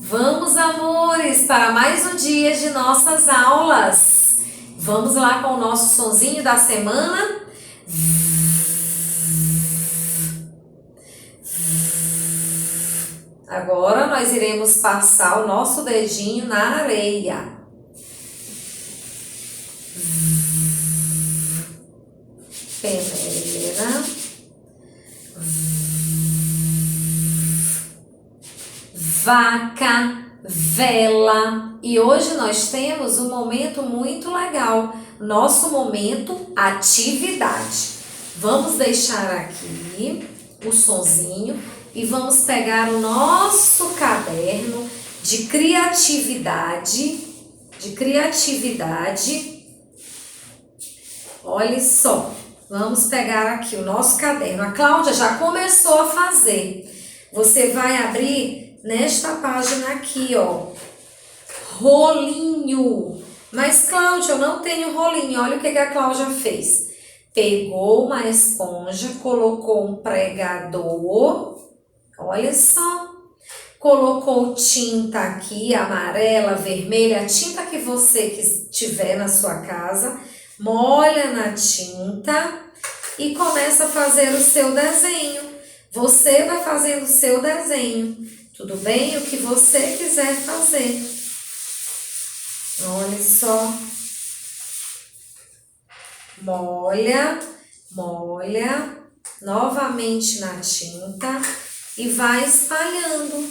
Vamos, amores, para mais um dia de nossas aulas. Vamos lá com o nosso sonzinho da semana. Agora nós iremos passar o nosso dedinho na areia. Peneira. Vaca, vela. E hoje nós temos um momento muito legal, nosso momento atividade. Vamos deixar aqui o sonzinho e vamos pegar o nosso caderno de criatividade, Olha só, vamos pegar aqui o nosso caderno. A Cláudia já começou a fazer. Você vai abrir nesta página aqui, ó, rolinho. Mas, Cláudia, eu não tenho rolinho. Olha o que a Cláudia fez. Pegou uma esponja, colocou um pregador, olha só. Colocou tinta aqui, amarela, vermelha, a tinta que você tiver na sua casa. Molha na tinta e começa a fazer o seu desenho. Você vai fazendo o seu desenho, tudo bem? O que você quiser fazer. Olha só. Molha novamente na tinta e vai espalhando.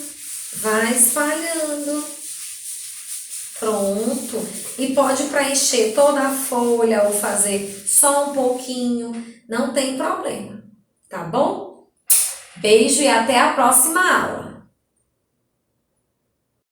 Pronto. E pode preencher toda a folha ou fazer só um pouquinho, não tem problema, tá bom? Beijo e até a próxima aula!